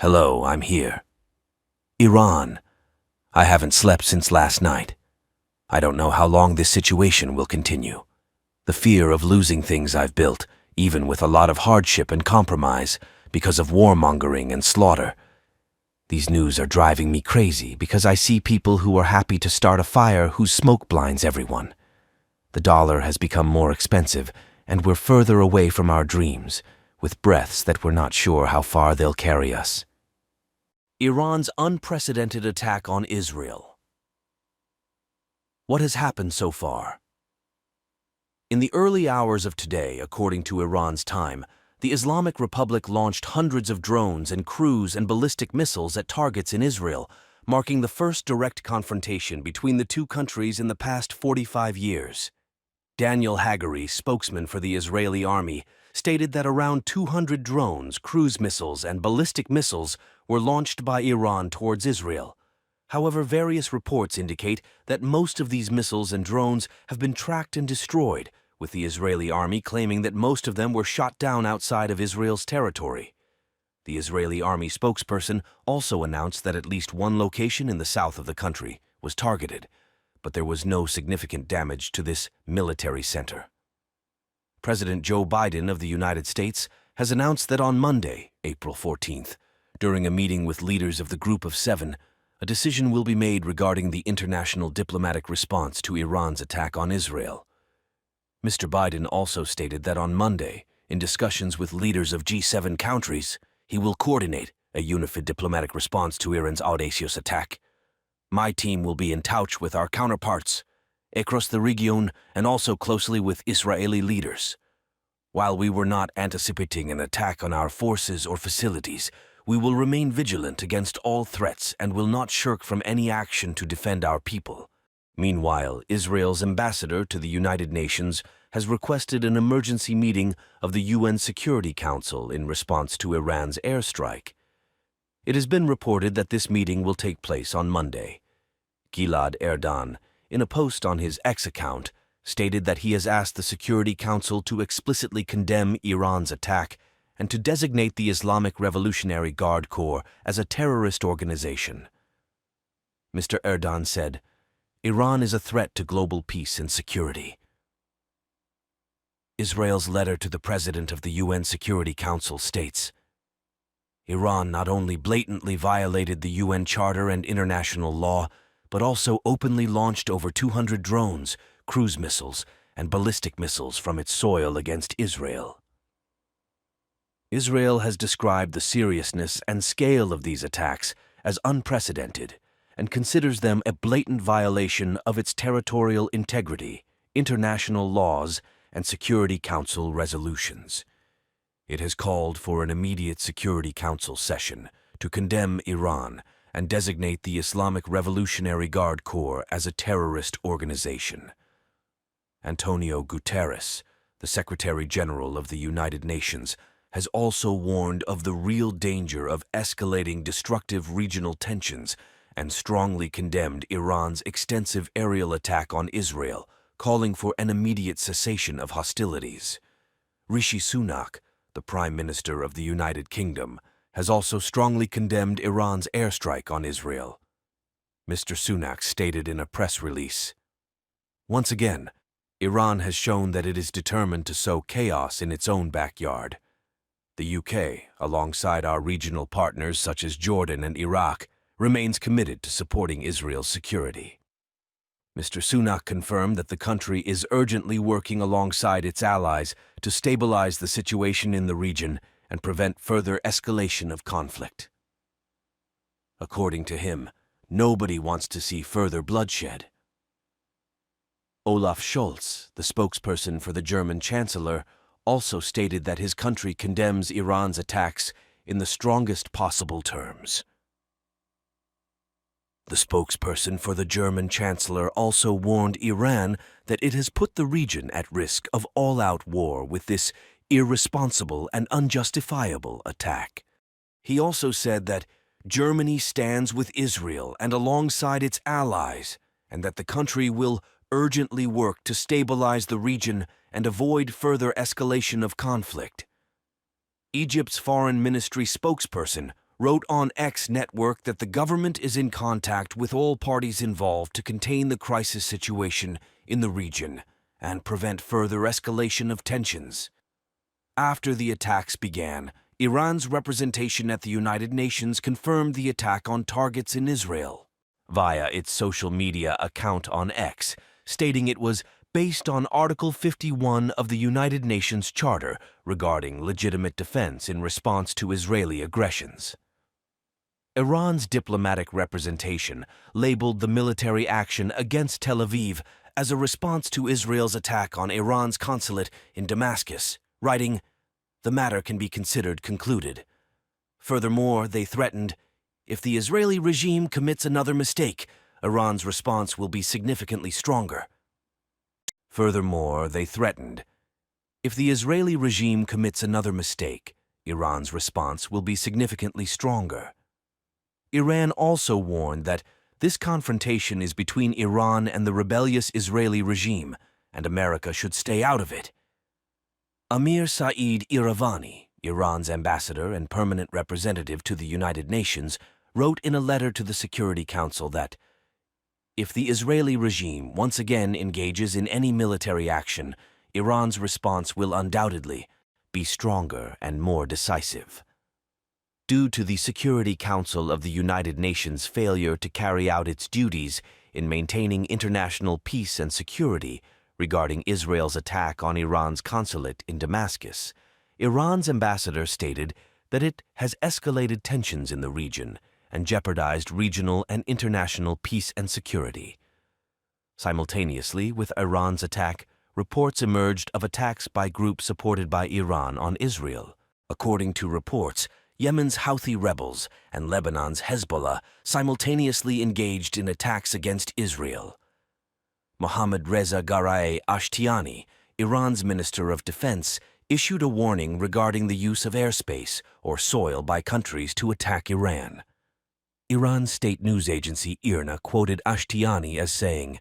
Hello, I'm here. Iran. I haven't slept since last night. I don't know how long this situation will continue. The fear of losing things I've built, even with a lot of hardship and compromise, because of warmongering and slaughter. These news are driving me crazy because I see people who are happy to start a fire whose smoke blinds everyone. The dollar has become more expensive, and we're further away from our dreams, with breaths that we're not sure how far they'll carry us. Iran's unprecedented attack on Israel. What has happened so far? In the early hours of today, according to Iran's time, the Islamic Republic launched hundreds of drones and cruise and ballistic missiles at targets in Israel, marking the first direct confrontation between the two countries in the past 45 years. Daniel Hagari, spokesman for the Israeli army, stated that around 200 drones, cruise missiles, and ballistic missiles were launched by Iran towards Israel. However, various reports indicate that most of these missiles and drones have been tracked and destroyed, with the Israeli army claiming that most of them were shot down outside of Israel's territory. The Israeli army spokesperson also announced that at least one location in the south of the country was targeted, but there was no significant damage to this military center. President Joe Biden of the United States has announced that on Monday, April 14th, during a meeting with leaders of the Group of Seven, a decision will be made regarding the international diplomatic response to Iran's attack on Israel. Mr. Biden also stated that on Monday, in discussions with leaders of G7 countries, he will coordinate a unified diplomatic response to Iran's audacious attack. My team will be in touch with our counterparts across the region and also closely with Israeli leaders. While we were not anticipating an attack on our forces or facilities, we will remain vigilant against all threats and will not shirk from any action to defend our people. Meanwhile, Israel's ambassador to the United Nations has requested an emergency meeting of the UN Security Council in response to Iran's airstrike. It has been reported that this meeting will take place on Monday. Gilad Erdan, in a post on his X account, stated that he has asked the Security Council to explicitly condemn Iran's attack and to designate the Islamic Revolutionary Guard Corps as a terrorist organization. Mr. Erdan said, "Iran is a threat to global peace and security." Israel's letter to the President of the UN Security Council states, Iran not only blatantly violated the UN Charter and international law, but also openly launched over 200 drones, cruise missiles, and ballistic missiles from its soil against Israel. Israel has described the seriousness and scale of these attacks as unprecedented and considers them a blatant violation of its territorial integrity, international laws, and Security Council resolutions. It has called for an immediate Security Council session to condemn Iran and designate the Islamic Revolutionary Guard Corps as a terrorist organization. Antonio Guterres, the Secretary General of the United Nations, has also warned of the real danger of escalating destructive regional tensions and strongly condemned Iran's extensive aerial attack on Israel, calling for an immediate cessation of hostilities. Rishi Sunak, the Prime Minister of the United Kingdom, has also strongly condemned Iran's airstrike on Israel. Mr. Sunak stated in a press release, "Once again, Iran has shown that it is determined to sow chaos in its own backyard. The UK, alongside our regional partners such as Jordan and Iraq, remains committed to supporting Israel's security." Mr. Sunak confirmed that the country is urgently working alongside its allies to stabilize the situation in the region and prevent further escalation of conflict. According to him, nobody wants to see further bloodshed. Olaf Scholz, the spokesperson for the German Chancellor, also stated that his country condemns Iran's attacks in the strongest possible terms. The spokesperson for the German Chancellor also warned Iran that it has put the region at risk of all-out war with this irresponsible and unjustifiable attack. He also said that Germany stands with Israel and alongside its allies, and that the country will urgently work to stabilize the region and avoid further escalation of conflict. Egypt's foreign ministry spokesperson, wrote on X network that the government is in contact with all parties involved to contain the crisis situation in the region and prevent further escalation of tensions. After the attacks began, Iran's representation at the United Nations confirmed the attack on targets in Israel via its social media account on X, stating it was based on Article 51 of the United Nations Charter regarding legitimate defense in response to Israeli aggressions. Iran's diplomatic representation labeled the military action against Tel Aviv as a response to Israel's attack on Iran's consulate in Damascus, writing, "The matter can be considered concluded." Furthermore, they threatened, "If the Israeli regime commits another mistake, Iran's response will be significantly stronger." Furthermore, they threatened, "If the Israeli regime commits another mistake, Iran's response will be significantly stronger." Iran also warned that this confrontation is between Iran and the rebellious Israeli regime, and America should stay out of it. Amir Saeed Iravani, Iran's ambassador and permanent representative to the United Nations, wrote in a letter to the Security Council that, "If the Israeli regime once again engages in any military action, Iran's response will undoubtedly be stronger and more decisive." Due to the Security Council of the United Nations' failure to carry out its duties in maintaining international peace and security regarding Israel's attack on Iran's consulate in Damascus, Iran's ambassador stated that it has escalated tensions in the region and jeopardized regional and international peace and security. Simultaneously with Iran's attack, reports emerged of attacks by groups supported by Iran on Israel. According to reports, Yemen's Houthi rebels and Lebanon's Hezbollah simultaneously engaged in attacks against Israel. Mohammad Reza Garai Ashtiani, Iran's Minister of Defense, issued a warning regarding the use of airspace or soil by countries to attack Iran. Iran's state news agency IRNA quoted Ashtiani as saying,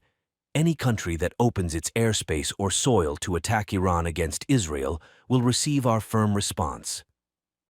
"Any country that opens its airspace or soil to attack Iran against Israel will receive our firm response."